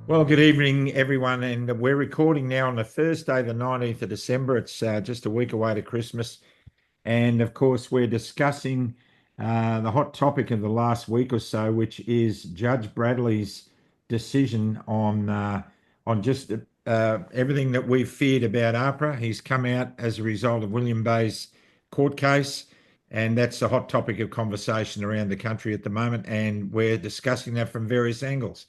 Well, good evening, everyone. And we're recording now on the Thursday, the 19th of December. It's just a week away to Christmas. And of course, we're discussing the hot topic of the last week or so, which is Judge Bradley's decision on just everything that we've feared about APRA. He's come out as a result of William Bay's court case. And that's the hot topic of conversation around the country at the moment. And we're discussing that from various angles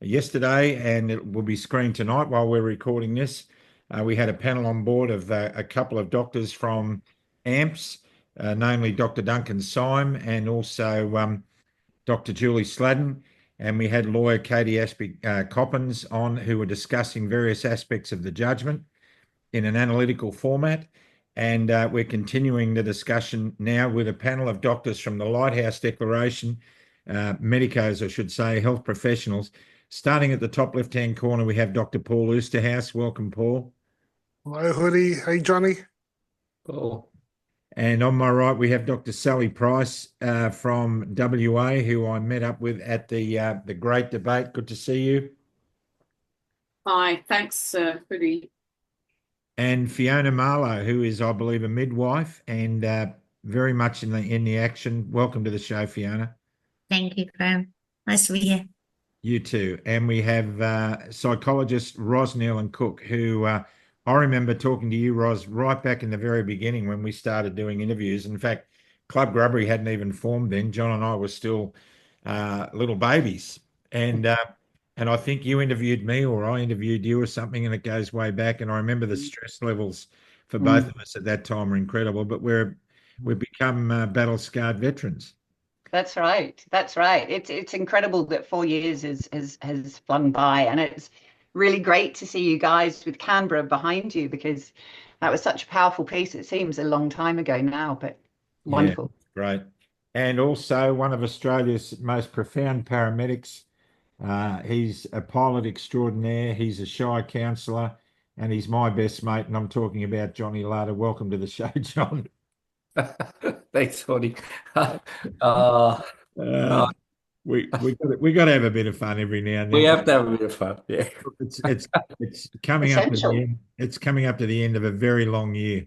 yesterday, and it will be screened tonight while we're recording this. We had a panel on board of a couple of doctors from AMPS, namely Dr. Duncan Syme and also Dr. Julie Sladden. And we had lawyer Katie Coppins on, who were discussing various aspects of the judgment in an analytical format. And we're continuing the discussion now with a panel of doctors from the Lighthouse Declaration, medicos, I should say, health professionals. Starting at the top left-hand corner, we have Dr. Paul Oosterhouse. Welcome, Paul. Hi, Hoody. Hey, Johnny. Cool. And on my right, we have Dr. Sally Price from WA, who I met up with at the Great Debate. Good to see you. Hi, thanks, Hoody. And Fiona Marlowe, who is, I believe, a midwife and very much in the action. Welcome to the show, Fiona. Thank you, Graham. Nice to be here. You too. And we have psychologist Ros Nealon Cook, who I remember talking to you, Ros, right back in the very beginning when we started doing interviews. In fact, Club Grubbery hadn't even formed then. John and I were still little babies. And I think you interviewed me or I interviewed you or something, and it goes way back. And I remember the stress levels for both of us at that time were incredible, but we've become battle-scarred veterans. That's right. That's right. It's incredible that 4 years has flown by, and it's really great to see you guys with Canberra behind you, because that was such a powerful piece. It seems a long time ago now, but wonderful. Yeah, great. And also one of Australia's most profound paramedics. He's a pilot extraordinaire. He's a Shire counsellor, and he's my best mate. And I'm talking about Johnny Larder. Welcome to the show, John. Thanks, Hoodie. We got to have a bit of fun every now and then. We have to have a bit of fun. Yeah, it's coming up to the end. It's coming up to the end of a very long year,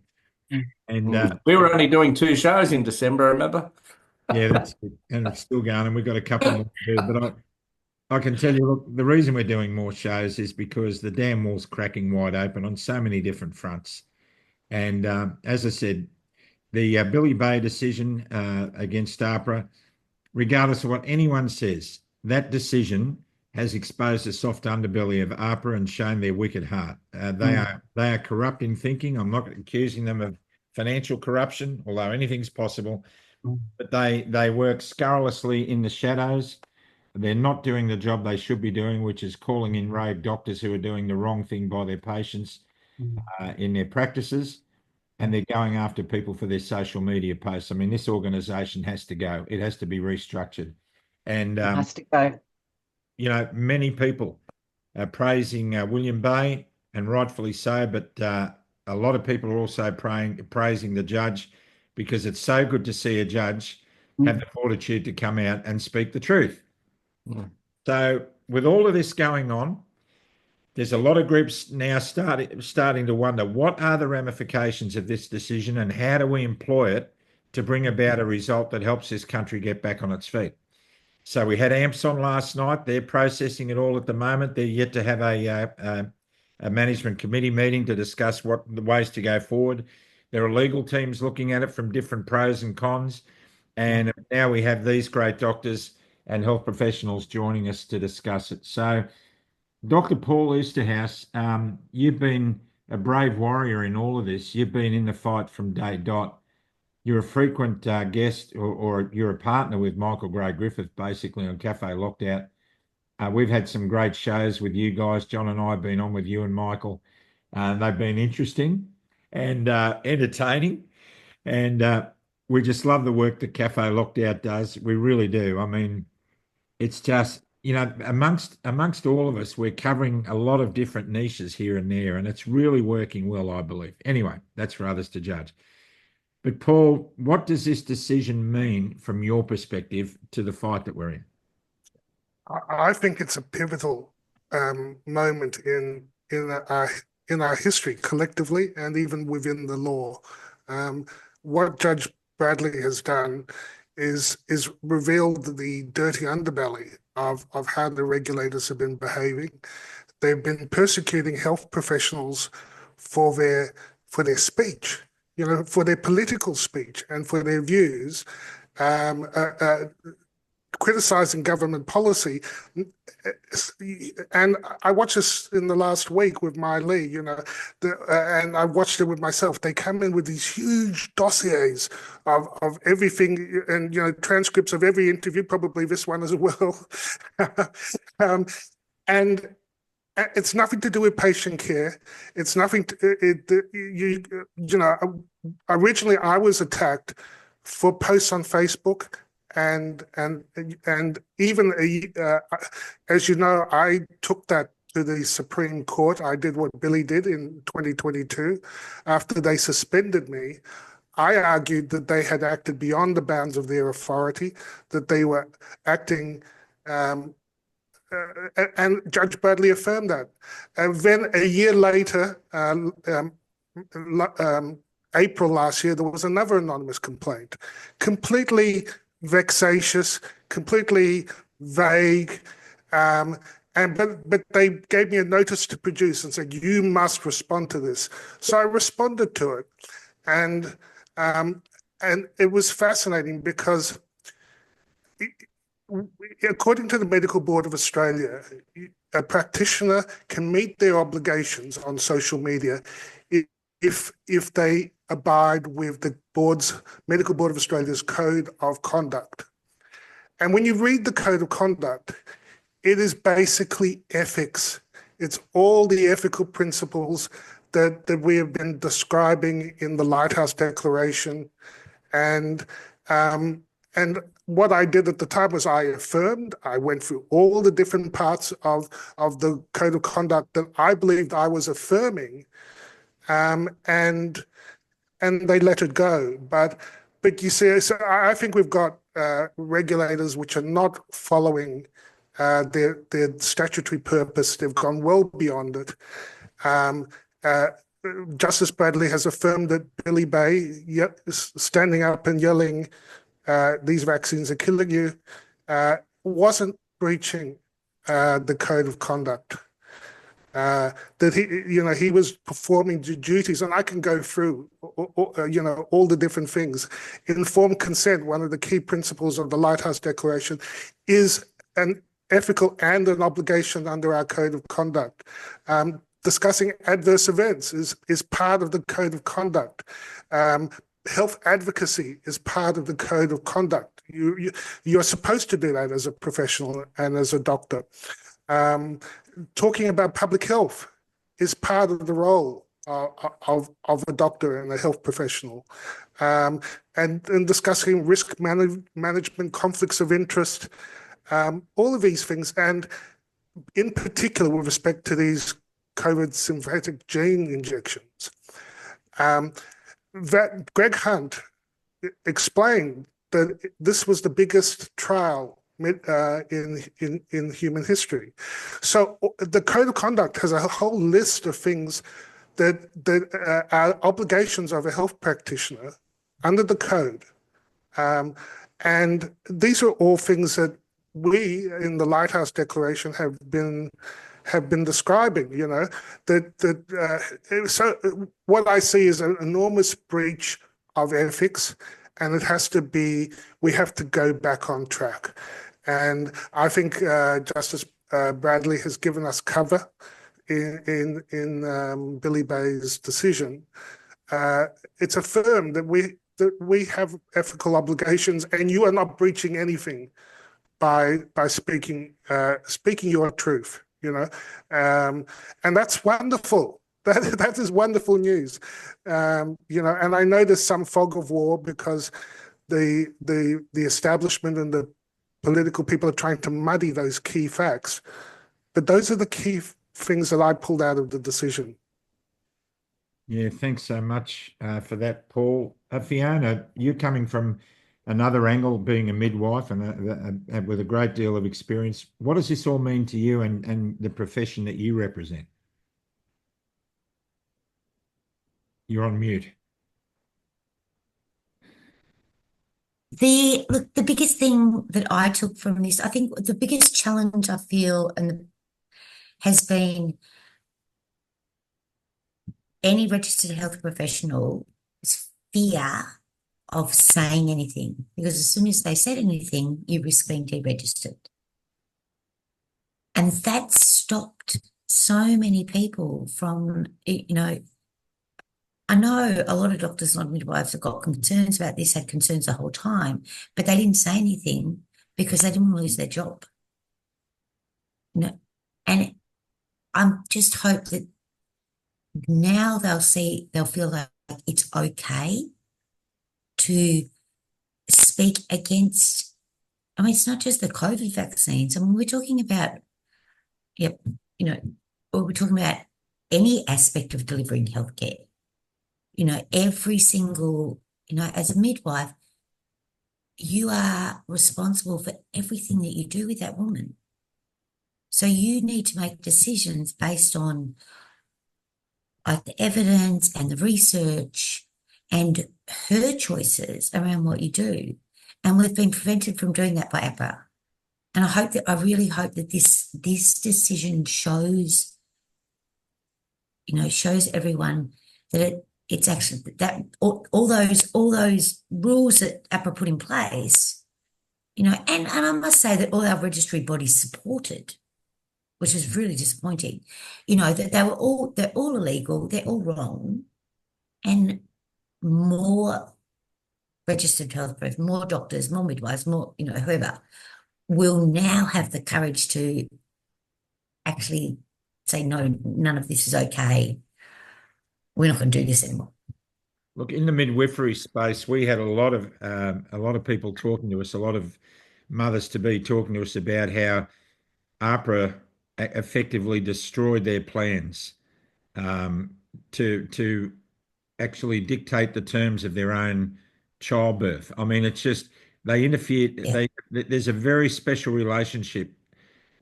and we were only doing 2 shows in December. Remember? Yeah, that's it. And it's still going, and we've got a couple more to do. But I can tell you, look, the reason we're doing more shows is because the damn wall's cracking wide open on so many different fronts. And as I said, the Billy Bay decision against APRA, regardless of what anyone says, that decision has exposed the soft underbelly of APRA and shown their wicked heart. They are corrupt in thinking. I'm not accusing them of financial corruption, although anything's possible. But they work scurrilously in the shadows. They're not doing the job they should be doing, which is calling in rogue doctors who are doing the wrong thing by their patients in their practices. And they're going after people for their social media posts. I mean, this organisation has to go. It has to be restructured. And it has to go. You know, many people are praising William Bay, and rightfully so, but a lot of people are also praising the judge, because it's so good to see a judge have the fortitude to come out and speak the truth. So with all of this going on, there's a lot of groups now starting to wonder, what are the ramifications of this decision and how do we employ it to bring about a result that helps this country get back on its feet? So we had AMPS on last night. They're processing it all at the moment. They're yet to have a management committee meeting to discuss what the ways to go forward. There are legal teams looking at it from different pros and cons. And now we have these great doctors and health professionals joining us to discuss it. So, Dr. Paul Oosterhouse, you've been a brave warrior in all of this. You've been in the fight from day dot. You're a frequent guest, or you're a partner with Michael Gray-Griffith, basically, on Cafe Lockout. We've had some great shows with you guys. John and I have been on with you and Michael. They've been interesting and entertaining. And we just love the work that Cafe Lockout does. We really do. I mean, it's just, you know, amongst all of us, we're covering a lot of different niches here and there, and it's really working well, I believe. Anyway, that's for others to judge. But Paul, what does this decision mean from your perspective to the fight that we're in? I think it's a pivotal moment in our history collectively and even within the law. What Judge Bradley has done is revealed the dirty underbelly of how the regulators have been behaving. They've been persecuting health professionals for their speech, for their political speech and for their views, criticizing government policy. And I watched this in the last week with my Lee, and I watched it with myself. They come in with these huge dossiers of everything, and transcripts of every interview, probably this one as well. And it's nothing to do with patient care. It's nothing originally I was attacked for posts on Facebook, and even as you know, I took that to the Supreme Court. I did what Billy did in 2022 after they suspended me. I argued that they had acted beyond the bounds of their authority, that they were acting and Judge Bradley affirmed that. And then a year later, April last year, there was another anonymous complaint, completely vexatious, completely vague, but they gave me a notice to produce and said, you must respond to this. So I responded to it, and it was fascinating because according to the Medical Board of Australia, a practitioner can meet their obligations on social media if they abide with the Medical Board of Australia's Code of Conduct. And when you read the Code of Conduct, it is basically ethics. It's all the ethical principles that we have been describing in the Lighthouse Declaration. And what I did at the time was I went through all the different parts of the Code of Conduct that I believed I was affirming, and they let it go. But you see, so I think we've got regulators which are not following their statutory purpose. They've gone well beyond it. Justice Bradley has affirmed that Billy Bay standing up and yelling, these vaccines are killing you, wasn't breaching the Code of Conduct. That he was performing duties, and I can go through, all the different things. Informed consent, one of the key principles of the Lighthouse Declaration, is an ethical and an obligation under our Code of Conduct. Discussing adverse events is part of the Code of Conduct. Health advocacy is part of the Code of Conduct. You're supposed to do that as a professional and as a doctor. Talking about public health is part of the role of a doctor and a health professional. And discussing risk management, conflicts of interest, all of these things, and in particular with respect to these COVID synthetic gene injections. That Greg Hunt explained that this was the biggest trial in human history. So the Code of Conduct has a whole list of things that are obligations of a health practitioner under the code, and these are all things that we in the Lighthouse Declaration have been describing, so what I see is an enormous breach of ethics, and we have to go back on track. And I think Justice Bradley has given us cover in Billy Bay's decision. It's affirmed that we have ethical obligations, and you are not breaching anything by speaking your truth. And that's wonderful. That is wonderful news. And I know there's some fog of war because the establishment and the political people are trying to muddy those key facts. But those are the key things that I pulled out of the decision. Yeah, thanks so much for that, Paul. Fiona, you're coming from another angle, being a midwife and with a great deal of experience. What does this all mean to you and the profession that you represent? You're on mute. The biggest thing that I took from this, I think the biggest challenge I feel has been any registered health professional's fear of saying anything, because as soon as they said anything, you risk being deregistered. And that stopped so many people from, I know a lot of doctors and midwives have got concerns about this, had concerns the whole time, but they didn't say anything because they didn't lose their job. And I just hope that now they'll feel like it's okay to speak against, I mean, it's not just the COVID vaccines. I mean, we're talking about, we're talking about any aspect of delivering healthcare. Every single, as a midwife, you are responsible for everything that you do with that woman. So you need to make decisions based on the evidence and the research and her choices around what you do. And we've been prevented from doing that by APRA. And I really hope that this decision shows everyone that it's actually that all those rules that APRA put in place, and I must say that all our registry bodies supported, which is really disappointing, that they're all illegal, they're all wrong, and more registered health professionals, more doctors, more midwives, more, whoever, will now have the courage to actually say, no, none of this is okay. We're not going to do this anymore. Look, in the midwifery space, we had a lot of people talking to us, a lot of mothers-to-be talking to us about how APRA effectively destroyed their plans to actually dictate the terms of their own childbirth. I mean, it's just they interfered. Yeah. There's a very special relationship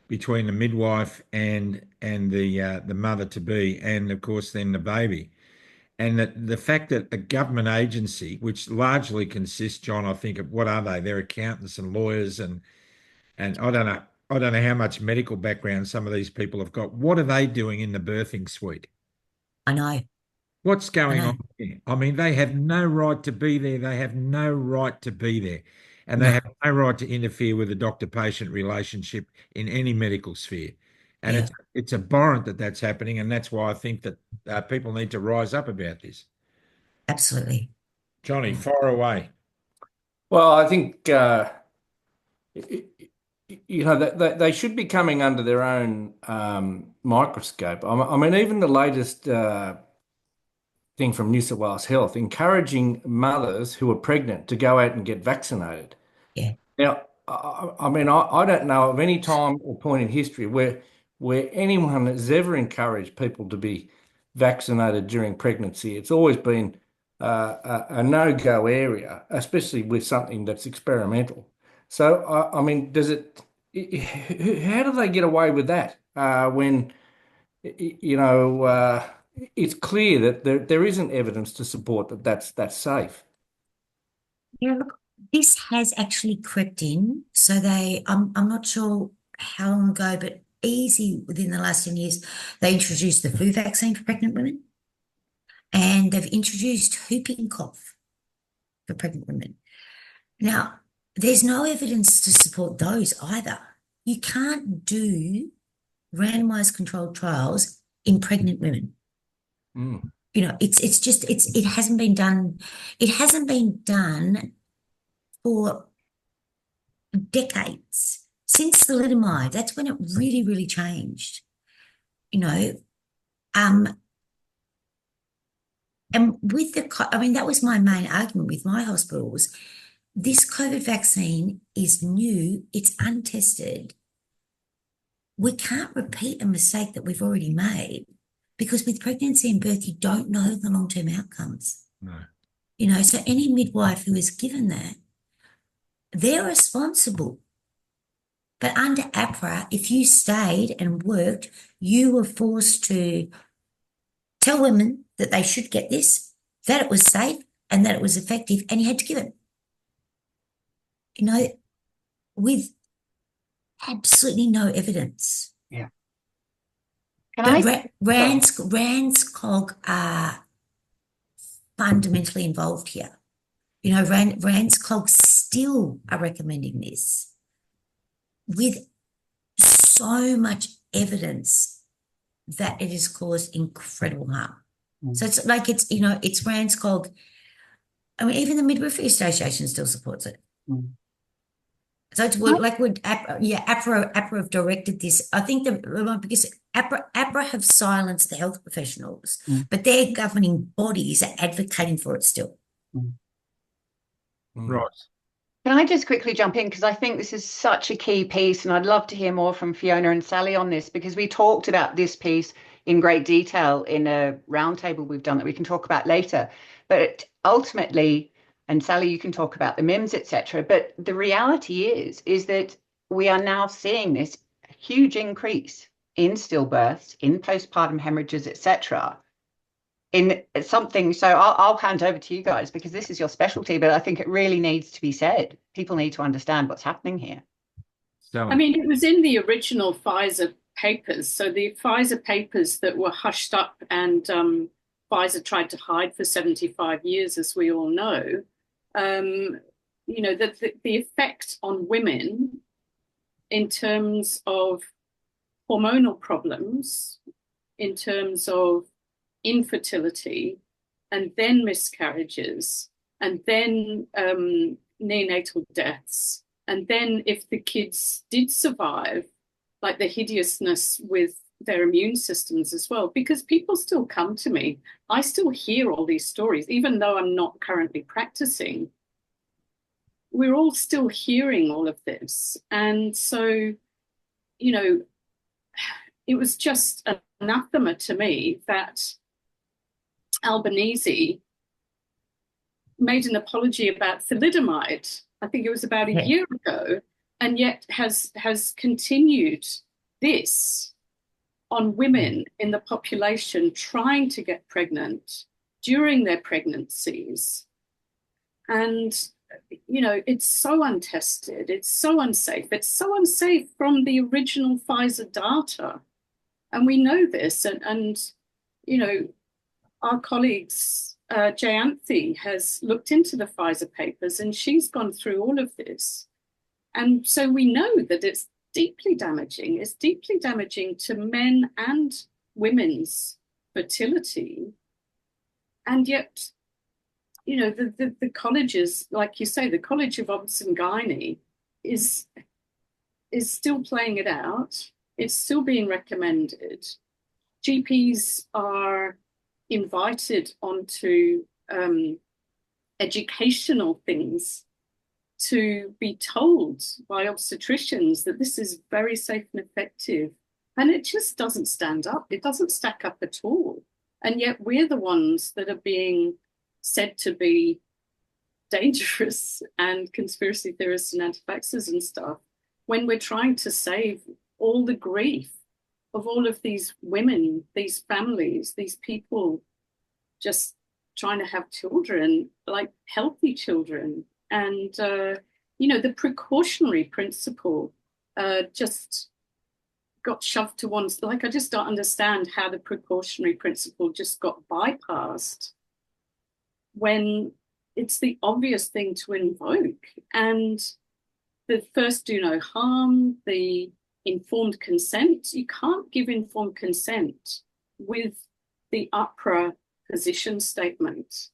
between the midwife and the mother-to-be, and of course then the baby. And the fact that a government agency, which largely consists, John, I think, of what are they? They're accountants and lawyers, and I don't know how much medical background some of these people have got. What are they doing in the birthing suite? I know. What's going on here? I mean, they have no right to be there. They have no right to be there. And they have no right to interfere with the doctor-patient relationship in any medical sphere. And it's abhorrent that that's happening. And that's why I think that people need to rise up about this. Absolutely. Johnny, fire away. Well, I think they should be coming under their own microscope. I mean, even the latest thing from New South Wales Health encouraging mothers who are pregnant to go out and get vaccinated. Yeah. Now, I mean, I don't know of any time or point in history where anyone has ever encouraged people to be vaccinated during pregnancy. It's always been a no-go area, especially with something that's experimental. So, I mean, how do they get away with that when, it's clear that there isn't evidence to support that that's safe? Yeah, look, this has actually crept in. So I'm not sure how long ago, but easy within the last 10 years, they introduced the flu vaccine for pregnant women, and they've introduced whooping cough for pregnant women. Now, there's no evidence to support those either. You can't do randomized controlled trials in pregnant women. Mm. It hasn't been done. It hasn't been done for decades. Since thalidomide, that's when it really, really changed. And with that was my main argument with my hospitals. This COVID vaccine is new, it's untested. We can't repeat a mistake that we've already made, because with pregnancy and birth, you don't know the long-term outcomes. No. So any midwife who is given that they're responsible. But under APRA, if you stayed and worked, you were forced to tell women that they should get this, that it was safe and that it was effective, and you had to give it. You know, with absolutely no evidence. Yeah. But Rand's COG are fundamentally involved here. You know, Rand's COG still are recommending this with so much evidence that it has caused incredible harm. So it's like it's Rand's COG. I mean, even the Midwifery Association still supports it. So it's APRA have directed this. I think because APRA have silenced the health professionals, but their governing bodies are advocating for it still. Right. Can I just quickly jump in? Because I think this is such a key piece, and I'd love to hear more from Fiona and Sally on this, because we talked about this piece in great detail in a roundtable we've done that we can talk about later. But ultimately, and Sally, you can talk about the MIMS, etc. But the reality is that we are now seeing this huge increase in stillbirths, in postpartum hemorrhages, etc. in something. So I'll hand over to you guys, because this is your specialty, but I think it really needs to be said. People need to understand what's happening here. So, I mean, it was in the original Pfizer papers. So the Pfizer papers that were hushed up and Pfizer tried to hide for 75 years, as we all know, you know, the effect on women in terms of hormonal problems, in terms of infertility, and then miscarriages, and then neonatal deaths. And then if the kids did survive, like the hideousness with their immune systems as well, because people still come to me. I still hear all these stories, even though I'm not currently practicing. We're all still hearing all of this. And so, you know, it was just anathema to me that Albanese made an apology about thalidomide. I think it was about a year ago, and yet has continued this on women in the population trying to get pregnant during their pregnancies. And, you know, it's so untested, it's so unsafe. It's so unsafe from the original Pfizer data. And we know this. And you know, our colleagues, Jayanthi has looked into the Pfizer papers, and she's gone through all of this. And so we know that it's deeply damaging. It's deeply damaging to men and women's fertility. And yet, you know, the colleges, like you say, the College of Obs and Gynae is still playing it out. It's still being recommended. GPs are invited onto educational things to be told by obstetricians that this is very safe and effective. And it just doesn't stand up. It doesn't stack up at all. And yet we're the ones that are being said to be dangerous and conspiracy theorists and anti-vaxxers and stuff, when we're trying to save all the grief of all of these women, these families, these people just trying to have children, like healthy children. And, you know, the precautionary principle just got shoved to one. Like, I just don't understand how the precautionary principle just got bypassed when it's the obvious thing to invoke. And the first do no harm, the informed consent, you can't give informed consent with the APRA position statement,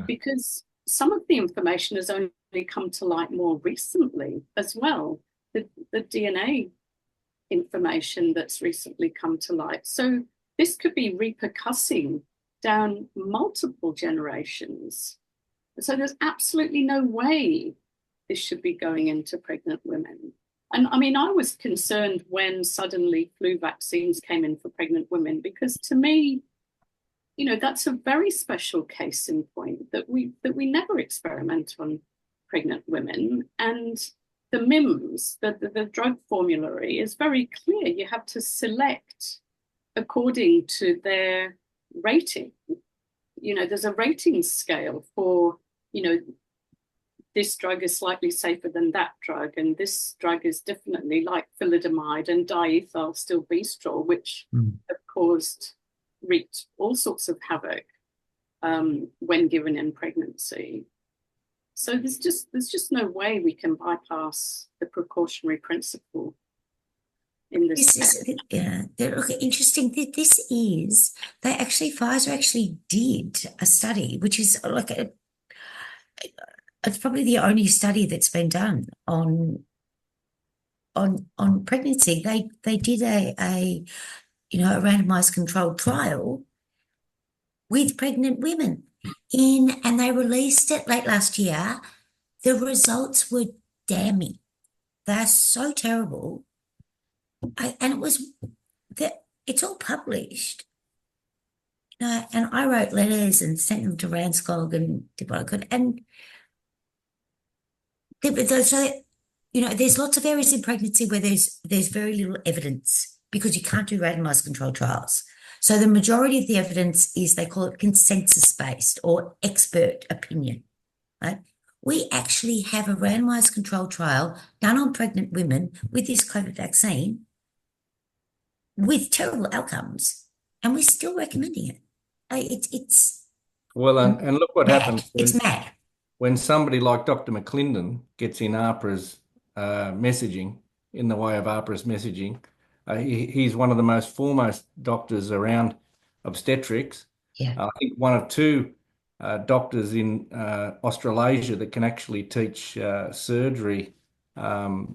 because some of the information has only come to light more recently as well, the DNA information that's recently come to light. So this could be repercussing down multiple generations. So there's absolutely no way this should be going into pregnant women. And I mean, I was concerned when suddenly flu vaccines came in for pregnant women, because to me, you know, that's a very special case in point that we never experiment on pregnant women. And the MIMS, the drug formulary, is very clear. You have to select according to their rating. There's a rating scale for, this drug is slightly safer than that drug, and this drug is definitely like thalidomide and diethylstilbestrol, which have wreaked all sorts of havoc when given in pregnancy. So there's just no way we can bypass the precautionary principle in this. Look, interesting. Pfizer actually did a study, which is like it's probably the only study that's been done on pregnancy. They did a randomized controlled trial with pregnant women and they released it late last year. The results were damning. They're so terrible. It's all published. And I wrote letters and sent them to Ranskog and did what I could. And there's lots of areas in pregnancy where there's very little evidence because you can't do randomized controlled trials. So the majority of the evidence is, they call it consensus-based or expert opinion, right? We actually have a randomized controlled trial done on pregnant women with this COVID vaccine with terrible outcomes, and we're still recommending it. It's Well, and look what mad. happens It's mad. when somebody like Dr. McClendon gets in AHPRA's messaging, in the way of AHPRA's messaging. He's one of the most foremost doctors around obstetrics. Yeah. I think one of two doctors in Australasia that can actually teach surgery by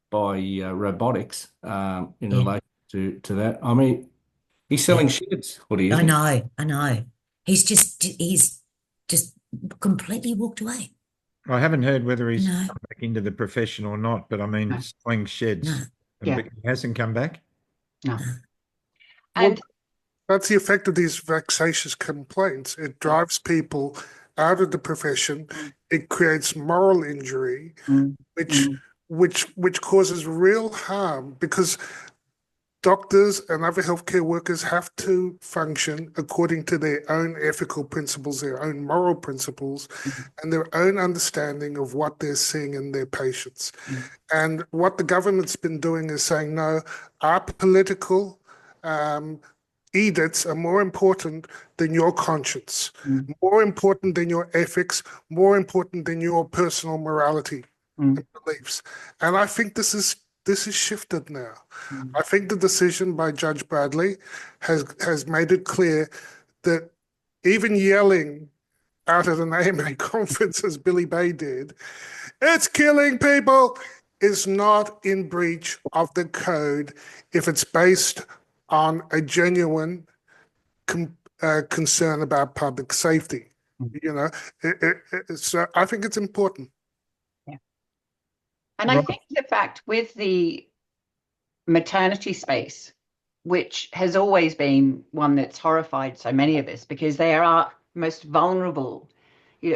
robotics in relation to that. I mean, he's selling sheds, Hoodie, isn't he? I know. He's just completely walked away. I haven't heard whether he's No. come back into the profession or not, but I mean, No. selling sheds. No. Yeah. But he hasn't come back. No. Well, And that's the effect of these vexatious complaints. It drives people out of the profession. It creates moral injury, which causes real harm, because doctors and other healthcare workers have to function according to their own ethical principles, their own moral principles, and their own understanding of what they're seeing in their patients. And what the government's been doing is saying, no, our political edicts are more important than your conscience, more important than your ethics, more important than your personal morality and beliefs. And I think this is shifted now. I think the decision by Judge Bradley has made it clear that even yelling out at an AMA conference, as Billy Bay did, it's killing people, is not in breach of the code if it's based on a genuine concern about public safety. So I think it's important. And I think the fact with the maternity space, which has always been one that's horrified so many of us, because they are our most vulnerable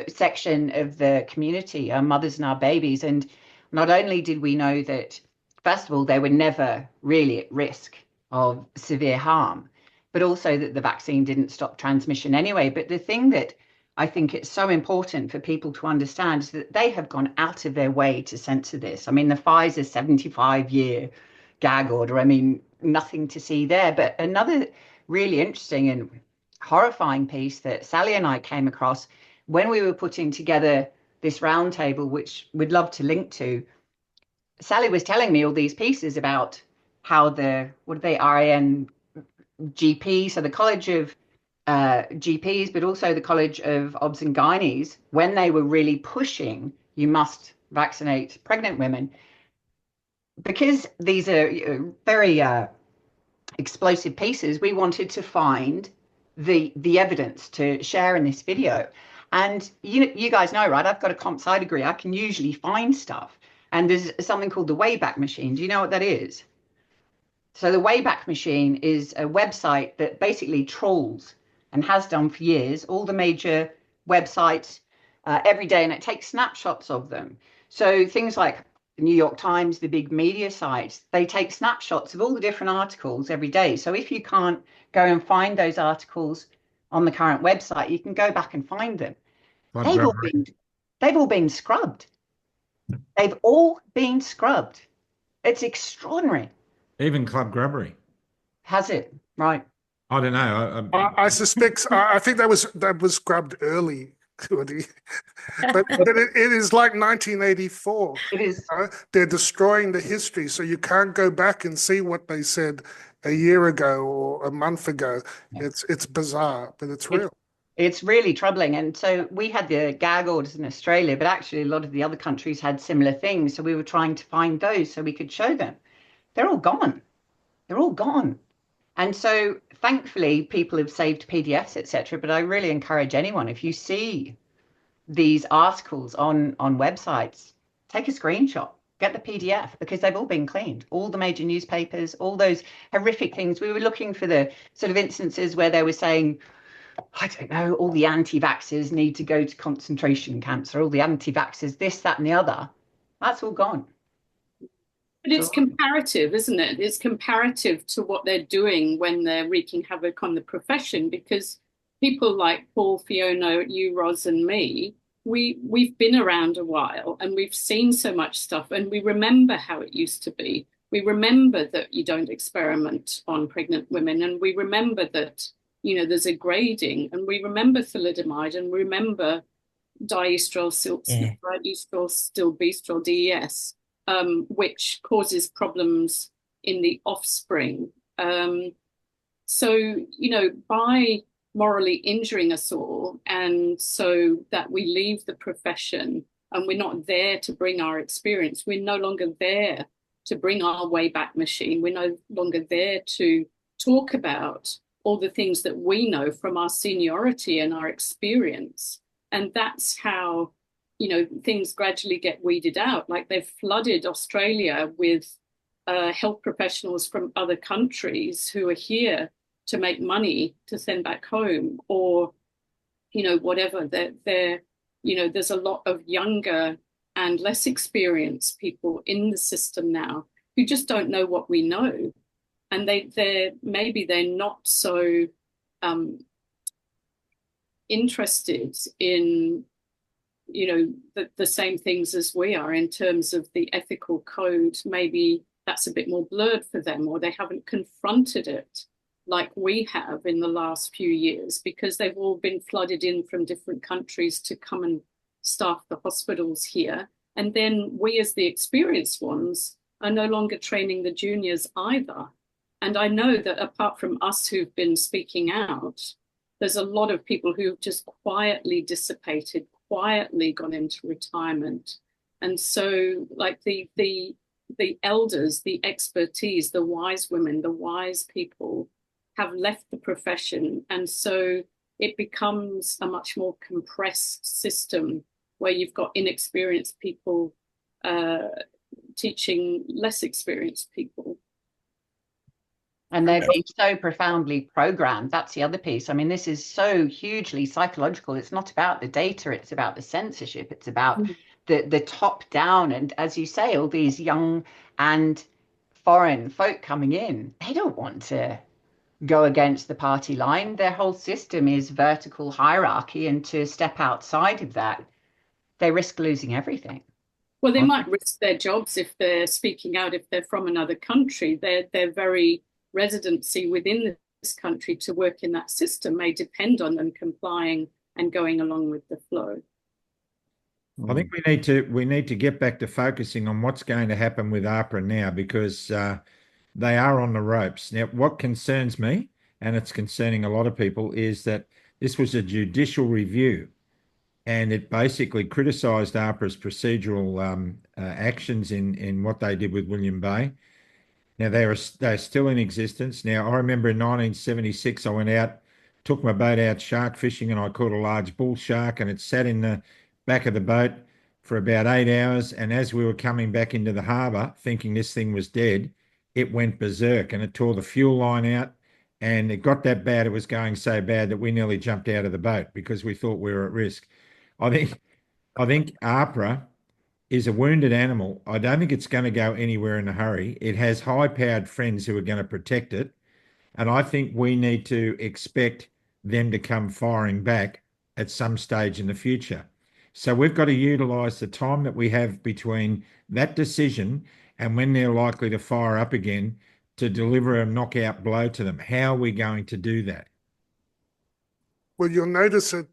section of the community, our mothers and our babies. And not only did we know that, first of all, they were never really at risk of severe harm, but also that the vaccine didn't stop transmission anyway. But the thing that I think it's so important for people to understand is that they have gone out of their way to censor this. I mean, the Pfizer 75-year gag order, I mean, nothing to see there. But another really interesting and horrifying piece that Sally and I came across when we were putting together this roundtable, which we'd love to link to, Sally was telling me all these pieces about how RAN GP, so the College of GPs, but also the College of Obs and Gynaes, when they were really pushing, you must vaccinate pregnant women, because these are very explosive pieces. We wanted to find the evidence to share in this video. And you guys know, right? I've got a comp sci degree. I can usually find stuff. And there's something called the Wayback Machine. Do you know what that is? So the Wayback Machine is a website that basically trawls, and has done for years, all the major websites every day, and it takes snapshots of them. So things like the New York Times, the big media sites, they take snapshots of all the different articles every day. So if you can't go and find those articles on the current website, you can go back and find them. Like They've all Grubbery. been, they've all been scrubbed. They've all been scrubbed. It's extraordinary. Even Club Grubbery. Has it? Right. I don't know. I suspect. I think that was scrubbed early, Hoody. but it is like 1984. It is. They're destroying the history, so you can't go back and see what they said a year ago or a month ago. It's bizarre, but it's real. It's really troubling. And so we had the gag orders in Australia, but actually a lot of the other countries had similar things. So we were trying to find those so we could show them. They're all gone. They're all gone. And so thankfully people have saved PDFs, etc. But I really encourage anyone, if you see these articles on websites, take a screenshot, get the PDF, because they've all been cleaned. All the major newspapers, all those horrific things. We were looking for the sort of instances where they were saying, I don't know, all the anti-vaxxers need to go to concentration camps, or all the anti-vaxxers, this, that, and the other. That's all gone. But it's comparative, isn't it? It's comparative to what they're doing when they're wreaking havoc on the profession, because people like Paul, Fiona, you, Roz, and me, we've been around a while and we've seen so much stuff, and we remember how it used to be. We remember that you don't experiment on pregnant women, and we remember that, you know, there's a grading, and we remember thalidomide, and we remember diestrol, stilbestrol, DES, which causes problems in the offspring. So, you know, by morally injuring us all, and so that we leave the profession and we're not there to bring our experience, we're no longer there to bring our Wayback Machine, we're no longer there to talk about all the things that we know from our seniority and our experience. And that's how, you know, things gradually get weeded out. Like they've flooded Australia with health professionals from other countries who are here to make money to send back home, or, you know, whatever. They're, you know, there's a lot of younger and less experienced people in the system now who just don't know what we know. And maybe they're not so interested in, you know, the same things as we are in terms of the ethical code. Maybe that's a bit more blurred for them, or they haven't confronted it like we have in the last few years, because they've all been flooded in from different countries to come and staff the hospitals here. And then we, as the experienced ones, are no longer training the juniors either. And I know that apart from us who've been speaking out, there's a lot of people who've just quietly dissipated, quietly gone into retirement. And so, like the elders, the expertise, the wise women, the wise people have left the profession. And so it becomes a much more compressed system where you've got inexperienced people teaching less experienced people. And they've been so profoundly programmed. That's the other piece. I mean, this is so hugely psychological. It's not about the data. It's about the censorship. It's about the top down. And as you say, all these young and foreign folk coming in, they don't want to go against the party line. Their whole system is vertical hierarchy. And to step outside of that, they risk losing everything. Well, they might risk their jobs if they're speaking out, if they're from another country. Their very residency within this country to work in that system may depend on them complying and going along with the flow. I think we need to get back to focusing on what's going to happen with AHPRA now, because they are on the ropes. Now, what concerns me, and it's concerning a lot of people, is that this was a judicial review, and it basically criticised AHPRA's procedural actions in what they did with William Bay. Now, they're still in existence. Now, I remember in 1976, I went out, took my boat out shark fishing, and I caught a large bull shark, and it sat in the back of the boat for about 8 hours. And as we were coming back into the harbour, thinking this thing was dead, it went berserk and it tore the fuel line out. And it got that bad, it was going so bad that we nearly jumped out of the boat because we thought we were at risk. I think I think APRA is a wounded animal. I don't think it's going to go anywhere in a hurry. It has high-powered friends who are going to protect it. And I think we need to expect them to come firing back at some stage in the future. So we've got to utilise the time that we have between that decision and when they're likely to fire up again to deliver a knockout blow to them. How are we going to do that? Well, you'll notice that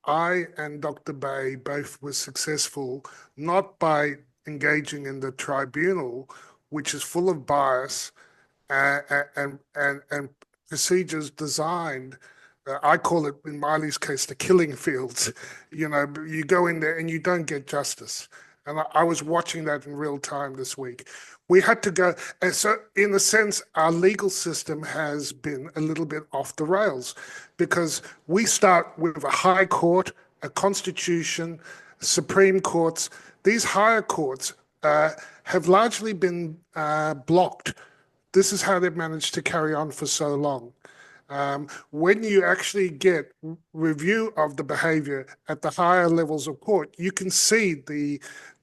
I and Dr. Bay both were successful not by engaging in the tribunal, which is full of bias and procedures designed. I call it, in Miley's case, the killing fields. You know, you go in there and you don't get justice. And I was watching that in real time this week. We had to go, and so in a sense, our legal system has been a little bit off the rails because we start with a high court, a constitution, Supreme Courts. These higher courts have largely been blocked. This is how they've managed to carry on for so long. When you actually get review of the behavior at the higher levels of court, you can see the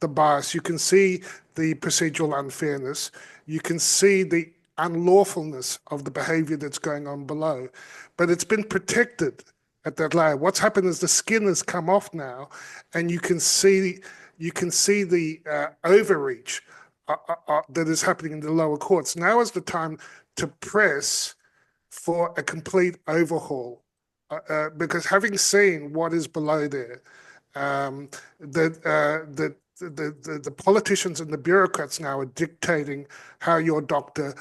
bias, you can see the procedural unfairness, you can see the unlawfulness of the behavior that's going on below. But it's been protected at that layer. What's happened is the skin has come off now, and you can see the overreach that is happening in the lower courts. Now is the time to press for a complete overhaul, because having seen what is below there, the politicians and the bureaucrats now are dictating how your doctor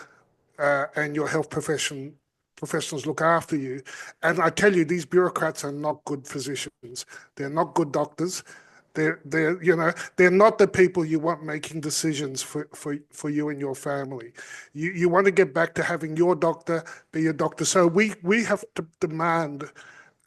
and your health professionals look after you. And I tell you, these bureaucrats are not good physicians. They're not good doctors. They're not the people you want making decisions for you and your family. You want to get back to having your doctor be your doctor. So we have to demand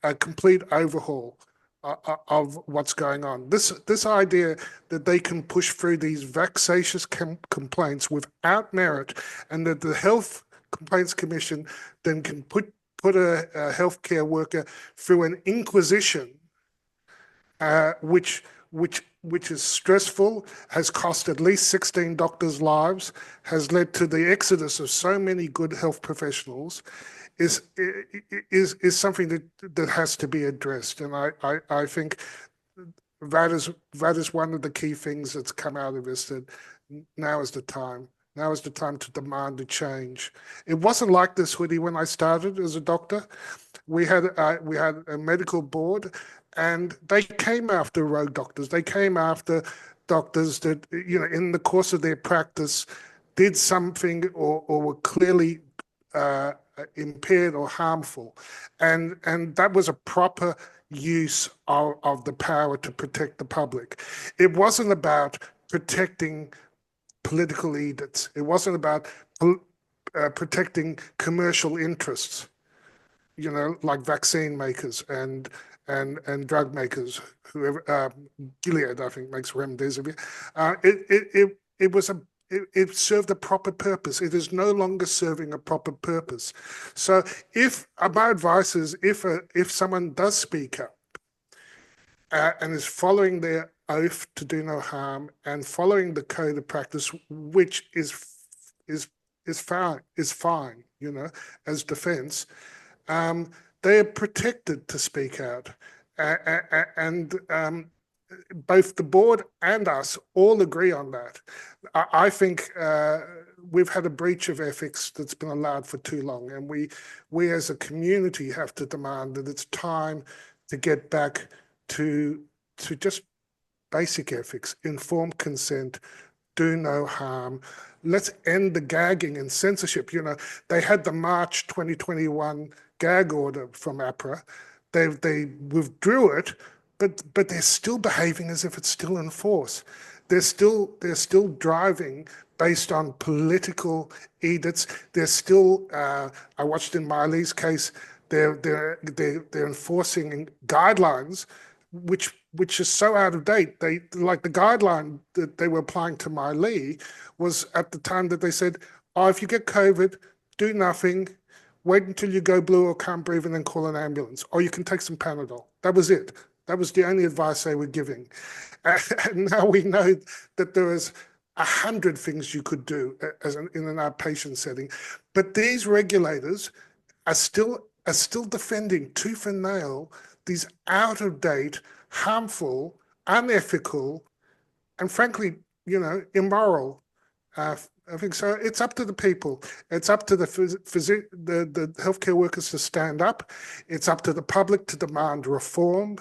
a complete overhaul of what's going on. This idea that they can push through these vexatious complaints without merit, and that the Health Complaints Commission then can put a healthcare worker through an inquisition, which is stressful, has cost at least 16 doctors' lives, has led to the exodus of so many good health professionals, is something that has to be addressed. And I think that is one of the key things that's come out of this, that now is the time. Now is the time to demand a change. It wasn't like this, Hoodie, when I started as a doctor. We had a medical board, and they came after rogue doctors. They came after doctors that, in the course of their practice, did something or were clearly impaired or harmful. And that was a proper use of the power to protect the public. It wasn't about protecting political edicts. It wasn't about protecting commercial interests, like vaccine makers and drug makers. Whoever, Gilead, I think, makes remdesivir. It served a proper purpose. It is no longer serving a proper purpose. So, my advice is, if someone does speak up and is following their oath to do no harm and following the code of practice, which is fine, as defence, they are protected to speak out, and both the board and us all agree on that. I think we've had a breach of ethics that's been allowed for too long, and we as a community have to demand that it's time to get back to just basic ethics, informed consent, do no harm. Let's end the gagging and censorship. They had the March 2021 gag order from APRA. They withdrew it, but they're still behaving as if it's still in force. They're still driving based on political edicts. They're still. I watched in Miley's case. They're enforcing guidelines, which is so out of date. They, like, the guideline that they were applying to Miley was at the time that they said, if you get COVID, do nothing, wait until you go blue or can't breathe, and then call an ambulance, or you can take some Panadol. That was it. That was the only advice they were giving. And now we know that there is 100 things you could do in an outpatient setting. But these regulators are still defending tooth and nail these out of date, harmful, unethical, and frankly, immoral. I think so. It's up to the people. It's up to the healthcare workers to stand up. It's up to the public to demand reform.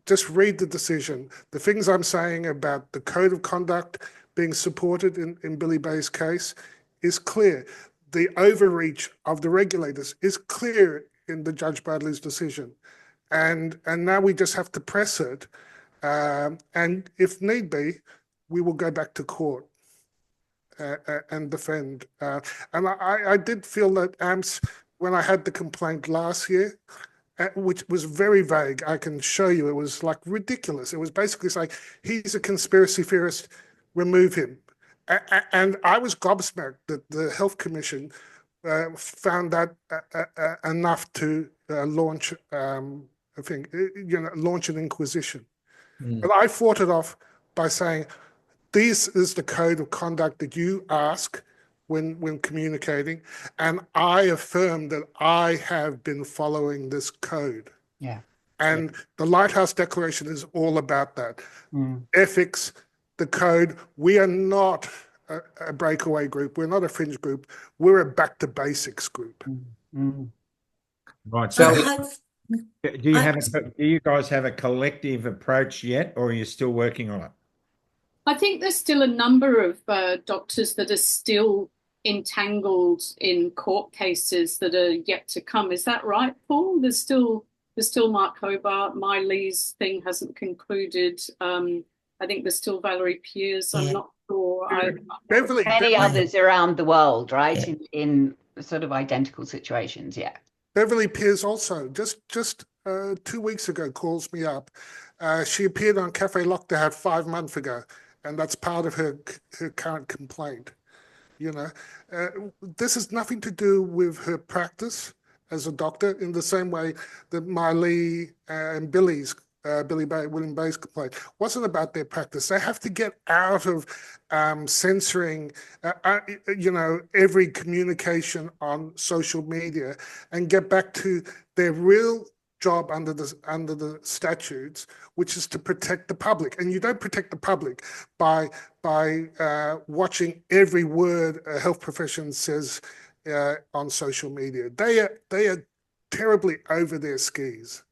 Just read the decision. The things I'm saying about the code of conduct being supported in Billy Bay's case is clear. The overreach of the regulators is clear in the Judge Bradley's decision. And now we just have to press it. And if need be, we will go back to court and defend. And I did feel that AMPS, when I had the complaint last year, which was very vague, I can show you, it was like ridiculous. It was basically saying, he's a conspiracy theorist, remove him. And I was gobsmacked that the Health Commission found that enough to launch, launch an inquisition. But I fought it off by saying, this is the code of conduct that you ask when communicating, and I affirm that I have been following this code. Yeah. And the Lighthouse Declaration is all about that. Ethics, the code. We are not a breakaway group. We're not a fringe group. We're a back to basics group. Right. So I- do you guys have a collective approach yet, or are you still working on it? I think there's still a number of doctors that are still entangled in court cases that are yet to come. Is that right, Paul? There's still Mark Hobart. Lee's thing hasn't concluded. I think there's still Valerie Pierce. I'm not sure. Many others around the world, right? In sort of identical situations. Yeah. Beverly Pierce also just 2 weeks ago calls me up. She appeared on Cafe Lockdown 5 months ago, and that's part of her current complaint. This has nothing to do with her practice as a doctor, in the same way that Lee and William Bay's complaint wasn't about their practice. They have to get out of censoring, every communication on social media and get back to their real job under the statutes, which is to protect the public. And you don't protect the public by watching every word a health profession says on social media. They are terribly over their skis.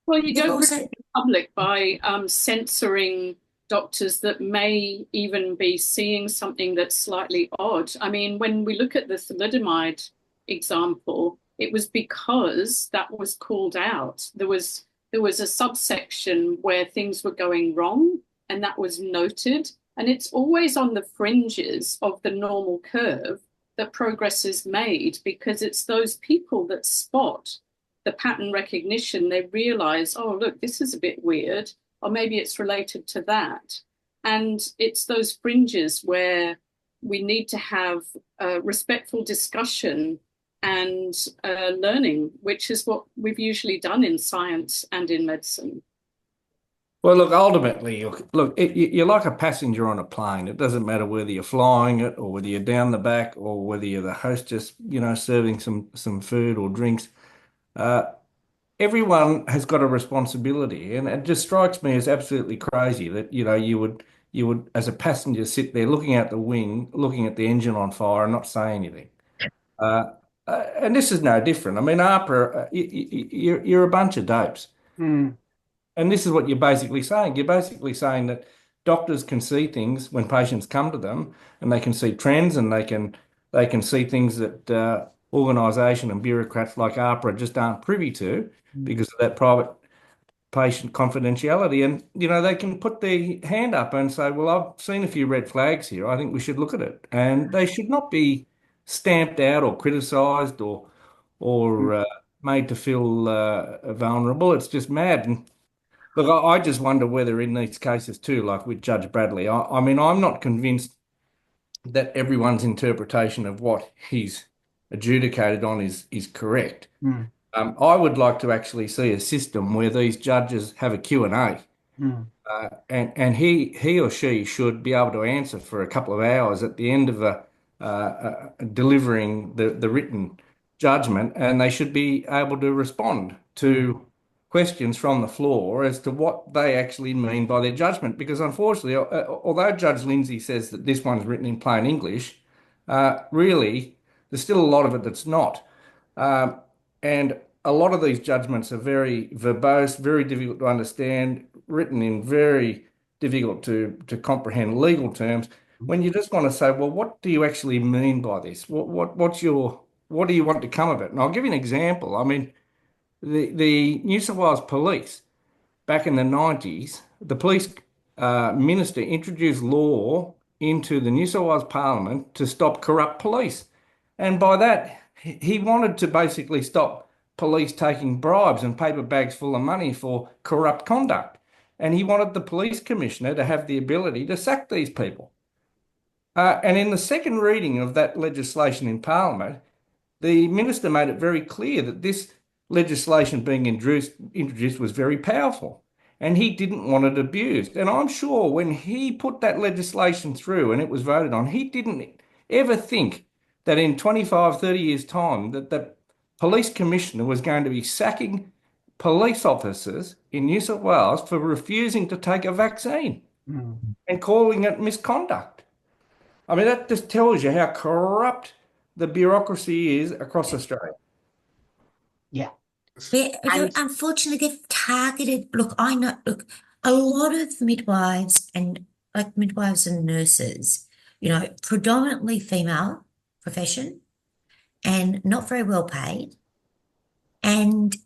Well, you don't protect the public by censoring doctors that may even be seeing something that's slightly odd. I mean, when we look at the thalidomide example, it was because that was called out. There was a subsection where things were going wrong, and that was noted. And it's always on the fringes of the normal curve that progress is made, because it's those people that spot the pattern recognition. They realize, oh, look, this is a bit weird, or maybe it's related to that. And it's those fringes where we need to have a respectful discussion and learning, which is what we've usually done in science and in medicine. Well, look, ultimately, you're like a passenger on a plane. It doesn't matter whether you're flying it or whether you're down the back or whether you're the hostess, serving some food or drinks. Everyone has got a responsibility, and it just strikes me as absolutely crazy that you would as a passenger sit there looking out the wing, looking at the engine on fire, and not say anything. And this is no different. I mean, AHPRA, you're a bunch of dopes. And this is what you're basically saying. You're basically saying that doctors can see things when patients come to them, and they can see trends, and they can see things that organisation and bureaucrats like AHPRA just aren't privy to because of that private patient confidentiality. And, they can put their hand up and say, well, I've seen a few red flags here. I think we should look at it. And they should not be stamped out or criticised or made to feel vulnerable. It's just mad. And look, I just wonder whether in these cases too, like with Judge Bradley, I mean, I'm not convinced that everyone's interpretation of what he's adjudicated on is correct. I would like to actually see a system where these judges have a Q&A. And he or she should be able to answer for a couple of hours at the end of delivering the written judgment, and they should be able to respond to questions from the floor as to what they actually mean by their judgment. Because unfortunately, although Judge Lindsay says that this one's written in plain English, really there's still a lot of it that's not. And a lot of these judgments are very verbose, very difficult to understand, written in very difficult to comprehend legal terms. When you just want to say, well, what do you actually mean by this? What do you want to come of it? And I'll give you an example. I mean, the New South Wales Police back in the 90s, the police minister introduced law into the New South Wales Parliament to stop corrupt police. And by that, he wanted to basically stop police taking bribes and paper bags full of money for corrupt conduct. And he wanted the police commissioner to have the ability to sack these people. And in the second reading of that legislation in Parliament, the minister made it very clear that this legislation being introduced was very powerful, and he didn't want it abused. And I'm sure when he put that legislation through and it was voted on, he didn't ever think that in 25, 30 years' time that the police commissioner was going to be sacking police officers in New South Wales for refusing to take a vaccine and calling it misconduct. I mean, that just tells you how corrupt the bureaucracy is across Australia. Yeah. Unfortunately, they've targeted. Look, I know. Look, a lot of midwives and nurses, predominantly female profession, and not very well paid, and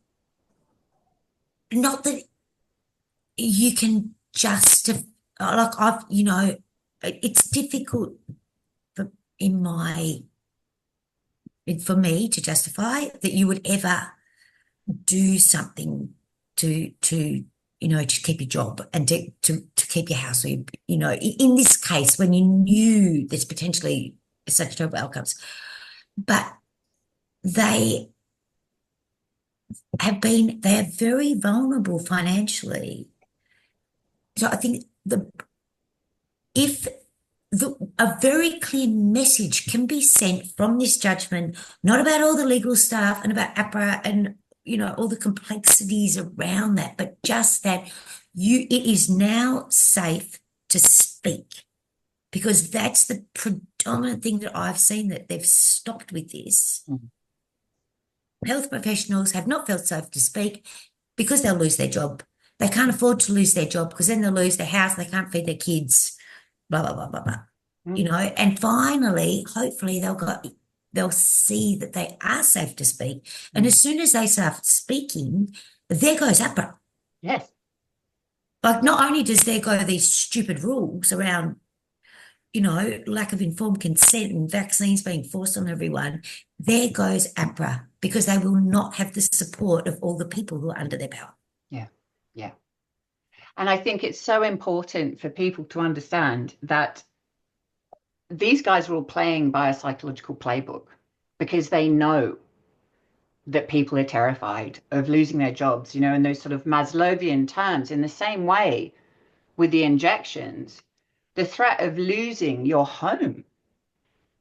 not that you can justify. Like it's difficult for me to justify that you would ever do something to keep your job and to keep your house, or in this case when you knew there's potentially such terrible outcomes, but they are very vulnerable financially. So I think a very clear message can be sent from this judgment, not about all the legal stuff and about APRA and all the complexities around that, but just that it is now safe to speak, because that's the predominant thing that I've seen, that they've stopped with this. Health professionals have not felt safe to speak because they'll lose their job. They can't afford to lose their job because then they'll lose their house, they can't feed their kids, blah, blah, blah, blah, blah. And finally, hopefully they'll see that they are safe to speak. And as soon as they start speaking, there goes APRA. Yes. Like, not only does there go these stupid rules around, lack of informed consent and vaccines being forced on everyone, there goes APRA, because they will not have the support of all the people who are under their power. Yeah. Yeah. And I think it's so important for people to understand that these guys are all playing by a psychological playbook, because they know that people are terrified of losing their jobs, in those sort of Maslowian terms. In the same way with the injections, the threat of losing your home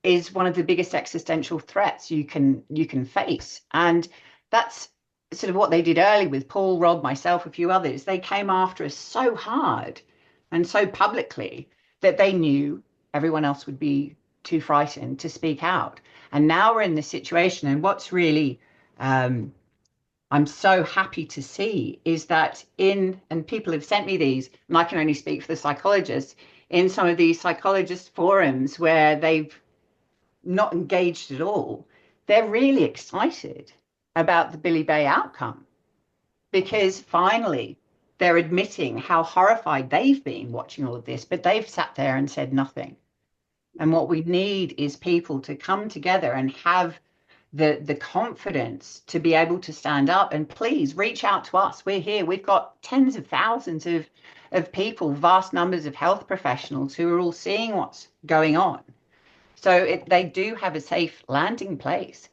is one of the biggest existential threats you can face. And that's sort of what they did early with Paul, Rob, myself, a few others. They came after us so hard and so publicly that they knew everyone else would be too frightened to speak out. And now we're in this situation. And what's really, I'm so happy to see, is that and people have sent me these, and I can only speak for the psychologists, in some of these psychologist forums where they've not engaged at all, they're really excited about the Billy Bay outcome, because finally they're admitting how horrified they've been watching all of this, but they've sat there and said nothing. And what we need is people to come together and have the confidence to be able to stand up. And please reach out to us. We're here. We've got tens of thousands of people, vast numbers of health professionals who are all seeing what's going on. So they do have a safe landing place.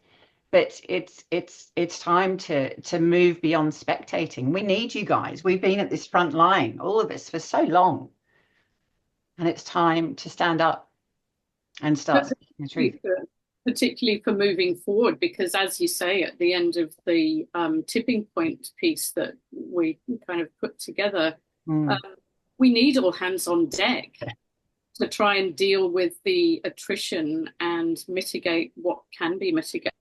but it's time to move beyond spectating. We need you guys. We've been at this front line, all of us, for so long, and it's time to stand up and start speaking the truth. Particularly for moving forward, because as you say, at the end of the tipping point piece that we kind of put together, we need all hands on deck to try and deal with the attrition and mitigate what can be mitigated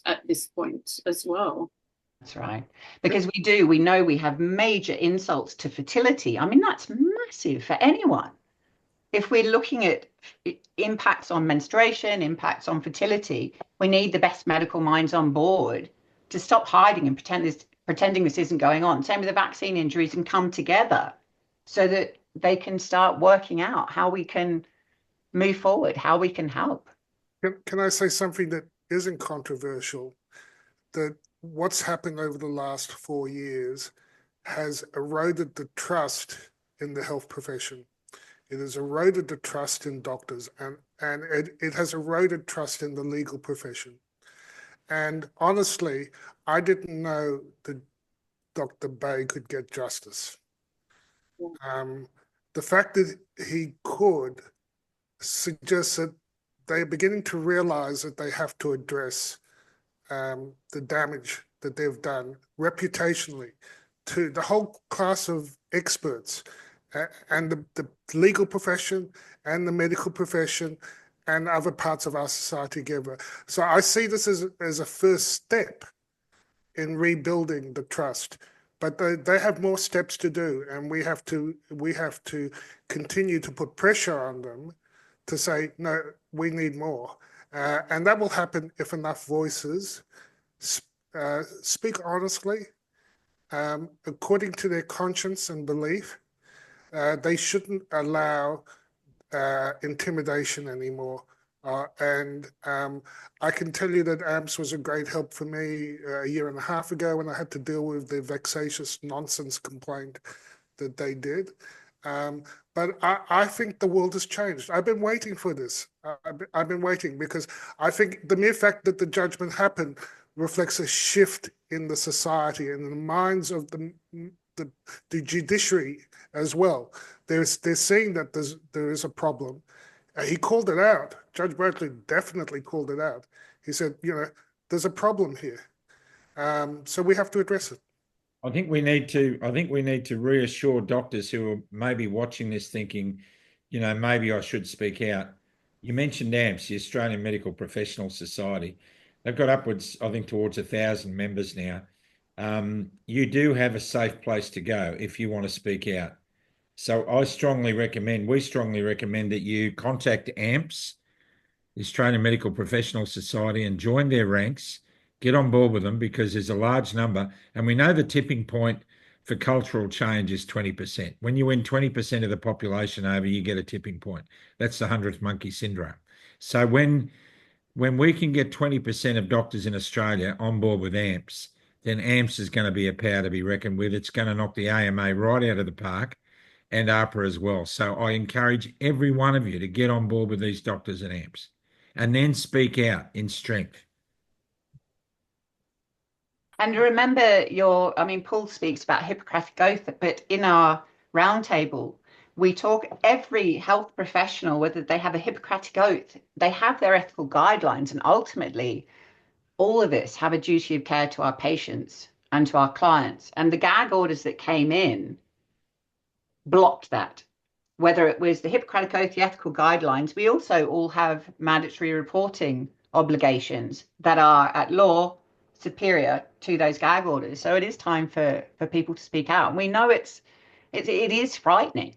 at this point as well. That's right. Because we know we have major insults to fertility. I mean, that's massive for anyone. If we're looking at impacts on menstruation, impacts on fertility, we need the best medical minds on board to stop hiding and pretending this isn't going on. Same with the vaccine injuries, and come together so that they can start working out how we can move forward, how we can help. Can I say something that isn't controversial? That what's happened over the last 4 years has eroded the trust in the health profession. It has eroded the trust in doctors, and it has eroded trust in the legal profession. And honestly, I didn't know that Dr. Bay could get justice. The fact that he could suggests that they're beginning to realize that they have to address the damage that they've done reputationally to the whole class of experts, and the legal profession and the medical profession and other parts of our society together. So I see this as a first step in rebuilding the trust, but they have more steps to do, and we have to continue to put pressure on them to say, no, we need more. And that will happen if enough voices speak honestly, according to their conscience and belief. They shouldn't allow intimidation anymore. And I can tell you that AMPS was a great help for me a year and a half ago when I had to deal with the vexatious nonsense complaint that they did. But I think the world has changed. I've been waiting for this. I've been waiting because I think the mere fact that the judgment happened reflects a shift in the society and in the minds of the judiciary as well. They're seeing that there is a problem. He called it out. Judge Berkeley definitely called it out. He said, there's a problem here. So we have to address it. I think we need to reassure doctors who are maybe watching this thinking, maybe I should speak out. You mentioned AMPS, the Australian Medical Professionals Society. They've got upwards, I think, towards 1,000 members now. You do have a safe place to go if you want to speak out. So we strongly recommend that you contact AMPS, the Australian Medical Professionals Society, and join their ranks. Get on board with them because there's a large number. And we know the tipping point for cultural change is 20%. When you win 20% of the population over, you get a tipping point. That's the 100th monkey syndrome. So when we can get 20% of doctors in Australia on board with AMPS, then AMPS is going to be a power to be reckoned with. It's going to knock the AMA right out of the park, and AHPRA as well. So I encourage every one of you to get on board with these doctors and AMPS and then speak out in strength. And remember Paul speaks about Hippocratic Oath, but in our roundtable, we talk every health professional, whether they have a Hippocratic Oath, they have their ethical guidelines, and ultimately all of us have a duty of care to our patients and to our clients. And the gag orders that came in blocked that. Whether it was the Hippocratic Oath, the ethical guidelines, we also all have mandatory reporting obligations that are at law superior to those gag orders. So it is time for people to speak out. And we know it is frightening,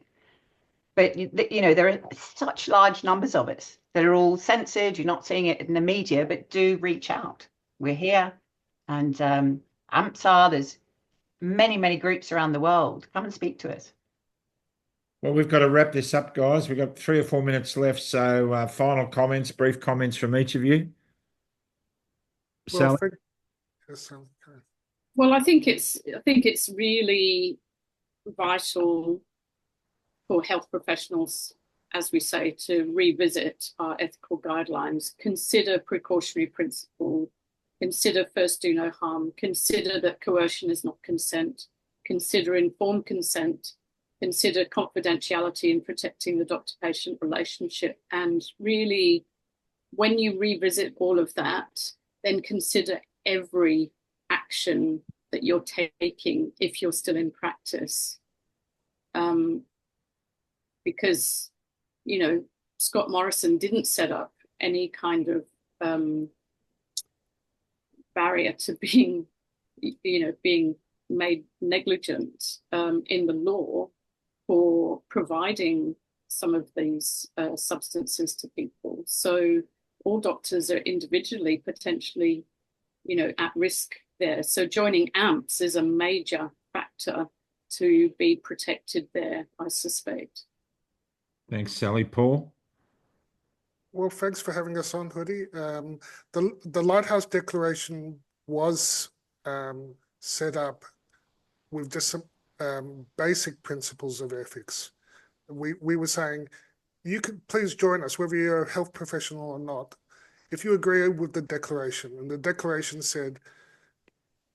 but there are such large numbers of us that are all censored. You're not seeing it in the media, but do reach out. We're here, and AMPS are. There's many groups around the world. Come and speak to us. Well, we've got to wrap this up, guys. We've got 3 or 4 minutes left. So final comments, brief comments from each of you. Well, Well, I think it's really vital for health professionals, as we say, to revisit our ethical guidelines, consider precautionary principle consider first do no harm, consider that coercion is not consent, consider informed consent, consider confidentiality in protecting the doctor-patient relationship. And really, when you revisit all of that, then consider every action that you're taking if you're still in practice. Because, you know, Scott Morrison didn't set up any kind of barrier to being, you know, being made negligent in the law for providing some of these substances to people. So all doctors are individually potentially, you know, at risk there. So joining AMPS is a major factor to be protected there, I suspect. Thanks, Sally. Paul? Well, thanks for having us on, Hoody. The Lighthouse Declaration was set up with just some basic principles of ethics. We were saying, you could please join us, whether you're a health professional or not, if you agree with the declaration. And the declaration said,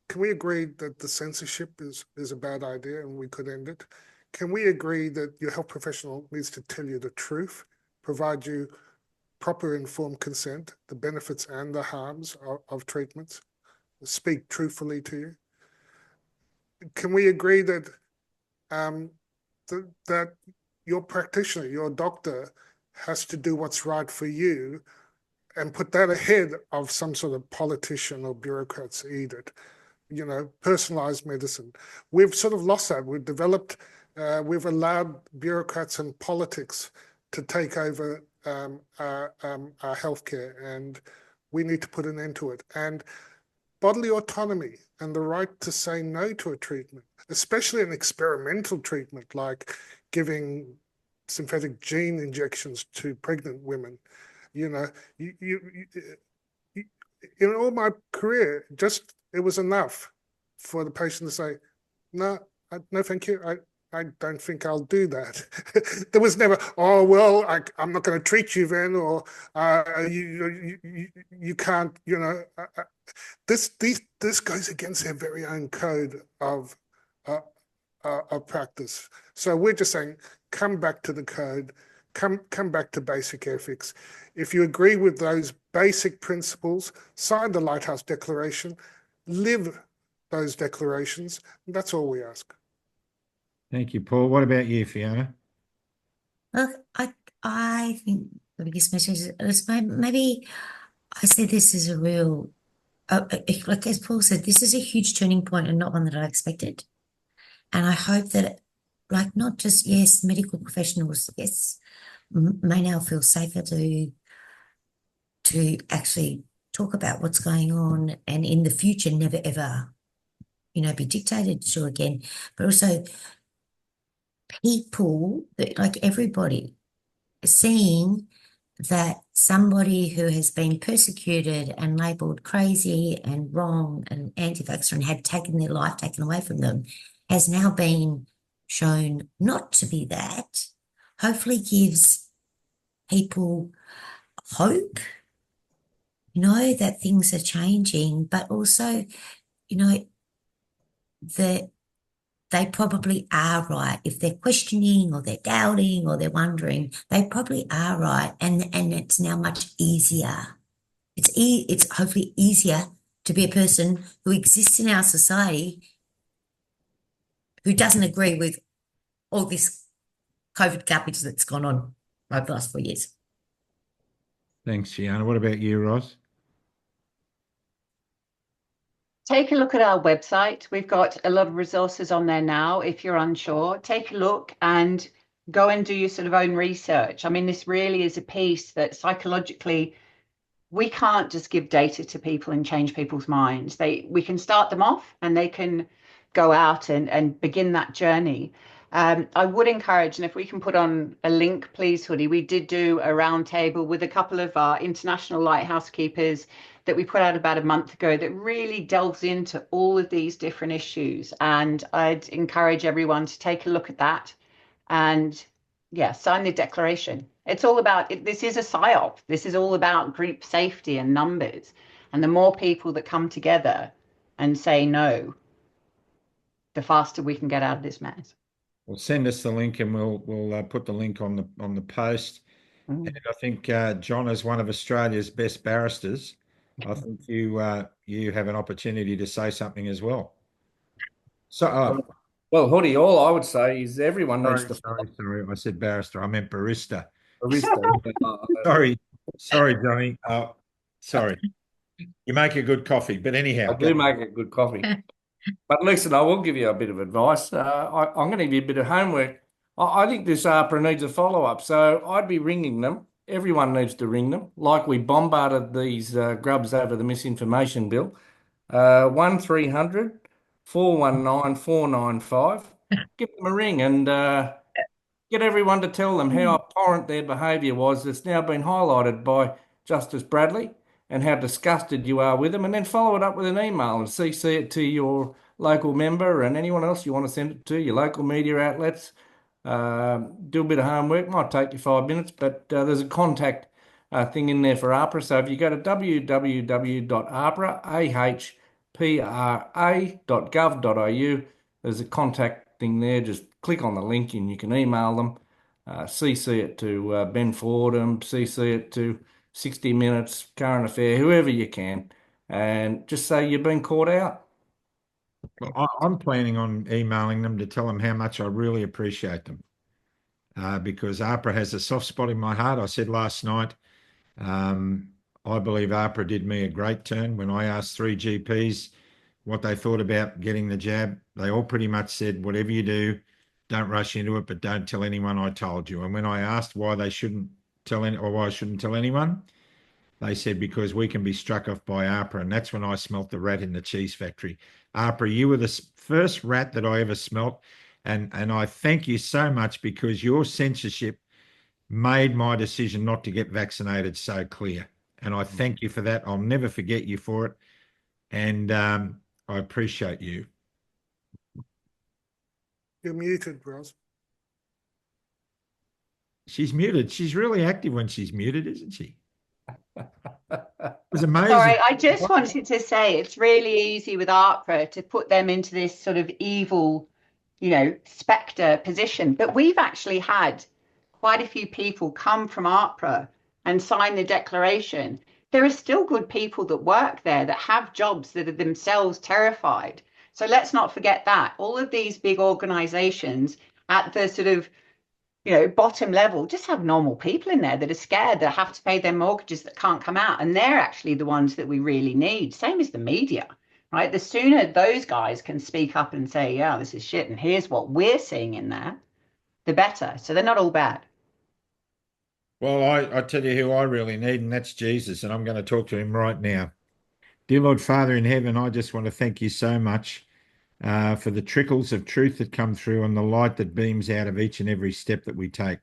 can we agree that the censorship is a bad idea and we could end it? Can we agree that your health professional needs to tell you the truth, provide you proper informed consent, the benefits and the harms of treatments, speak truthfully to you? Can we agree that that your practitioner, your doctor, has to do what's right for you and put that ahead of some sort of politician or bureaucrat's edict? You know, personalized medicine. We've sort of lost that. We've developed, we've allowed bureaucrats and politics to take over our healthcare, and we need to put an end to it. And bodily autonomy and the right to say no to a treatment, especially an experimental treatment like giving synthetic gene injections to pregnant women. You know, in all my career, just it was enough for the patient to say, no, no, thank you. I don't think I'll do that. There was never, oh, well, I'm not going to treat you then, or you can't, you know. This goes against their very own code of practice. So we're just saying, come back to the code, come back to basic ethics. If you agree with those basic principles, sign the Lighthouse Declaration, live those declarations. That's all we ask. Thank you, Paul. What about you, Fiona? Look, I think the biggest message is maybe I see this as a real, like as Paul said, this is a huge turning point and not one that I expected. And I hope that, like, not just, yes, medical professionals, yes, may now feel safer to actually talk about what's going on, and in the future never ever, you know, be dictated to again, but also people, that, like everybody, seeing that somebody who has been persecuted and labelled crazy and wrong and anti-vaxxer and had taken their life taken away from them has now been shown not to be that, hopefully gives people hope, you know, that things are changing, but also, you know, that they probably are right. If they're questioning or they're doubting or they're wondering, they probably are right. And it's now much easier. It's hopefully easier to be a person who exists in our society who doesn't agree with all this COVID garbage that's gone on over the last 4 years. Thanks, Fiona. What about you, Roz? Take a look at our website. We've got a lot of resources on there now. If you're unsure, take a look and go and do your sort of own research. I mean, this really is a piece that psychologically, we can't just give data to people and change people's minds. We can start them off and they can go out and begin that journey. I would encourage, and if we can put on a link, please, Hoodie, we did do a roundtable with a couple of our international lighthouse keepers that we put out about a month ago that really delves into all of these different issues. And I'd encourage everyone to take a look at that and, yeah, sign the declaration. It's all about, this is a PSYOP. This is all about group safety and numbers. And the more people that come together and say no, the faster we can get out of this mess. Well, send us the link, and we'll put the link on the post. Mm. And I think John is one of Australia's best barristers. I think you have an opportunity to say something as well. So, Well, Hoodie, all I would say is everyone needs to sorry. I said barrister. I meant barista. barista. Sorry, Johnny. Sorry. You make a good coffee, but anyhow, I do make a good coffee. But listen, I will give you a bit of advice. I'm going to give you a bit of homework. I think this APRA needs a follow-up. So I'd be ringing them. Everyone needs to ring them, like we bombarded these grubs over the misinformation bill. 1300 419 495. Give them a ring and get everyone to tell them how abhorrent their behaviour was that's now been highlighted by Justice Bradley, and how disgusted you are with them, and then follow it up with an email and CC it to your local member and anyone else you want to send it to, your local media outlets. Do a bit of homework, might take you 5 minutes, but there's a contact thing in there for APRA. So if you go to www.apra.gov.au, there's a contact thing there. Just click on the link and you can email them. CC it to Ben Fordham, CC it to 60 Minutes, Current Affair, whoever you can, and just say you've been caught out. Well, I'm planning on emailing them to tell them how much I really appreciate them, because APRA has a soft spot in my heart. I said last night, I believe APRA did me a great turn. When I asked 3 GPs what they thought about getting the jab, they all pretty much said, whatever you do, don't rush into it, but don't tell anyone I told you. And when I asked why they shouldn't tell why I shouldn't tell anyone, they said, because we can be struck off by APRA. And that's when I smelt the rat in the cheese factory. APRA, you were the first rat that I ever smelt. And I thank you so much, because your censorship made my decision not to get vaccinated so clear. And I thank you for that. I'll never forget you for it. And I appreciate you. You're muted, bros. She's muted. She's really active when she's muted, isn't she? It was amazing. Sorry, I just wanted to say it's really easy with APRA to put them into this sort of evil, spectre position. But we've actually had quite a few people come from APRA and sign the declaration. There are still good people that work there that have jobs that are themselves terrified. So let's not forget that. All of these big organizations at the sort of bottom level just have normal people in there that are scared, that have to pay their mortgages, that can't come out. And they're actually the ones that we really need. Same as the media, right? The sooner those guys can speak up and say, yeah, this is shit, and here's what we're seeing in there, the better. So they're not all bad. Well, I tell you who I really need, and that's Jesus. And I'm going to talk to him right now. Dear Lord Father in heaven, I just want to thank you so much for the trickles of truth that come through and the light that beams out of each and every step that we take.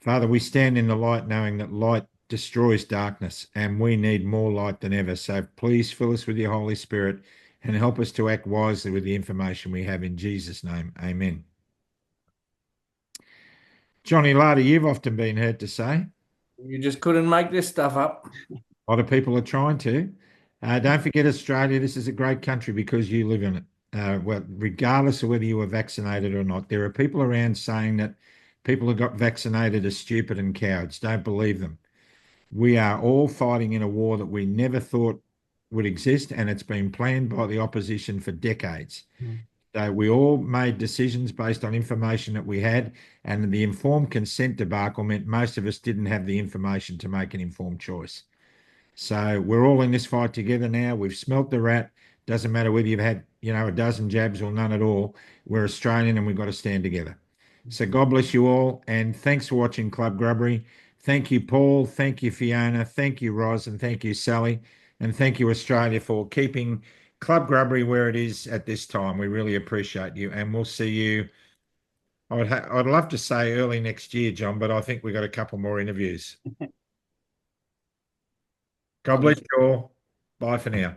Father, we stand in the light knowing that light destroys darkness, and we need more light than ever. So please fill us with your Holy Spirit and help us to act wisely with the information we have, in Jesus' name. Amen. Johnny Larder, you've often been heard to say, You just couldn't make this stuff up. a lot of people are trying to. Don't forget Australia. This is a great country because you live in it. Well, regardless of whether you were vaccinated or not, there are people around saying that people who got vaccinated are stupid and cowards. Don't believe them. We are all fighting in a war that we never thought would exist, and it's been planned by the opposition for decades. So we all made decisions based on information that we had, and the informed consent debacle meant most of us didn't have the information to make an informed choice. So we're all in this fight together now. We've smelt the rat. Doesn't matter whether you've had, a dozen jabs or none at all. We're Australian and we've got to stand together. So God bless you all. And thanks for watching Club Grubbery. Thank you, Paul. Thank you, Fiona. Thank you, Roz. And thank you, Sally. And thank you, Australia, for keeping Club Grubbery where it is at this time. We really appreciate you. And we'll see you. I'd love to say early next year, John, but I think we've got a couple more interviews. God bless you all. Bye for now.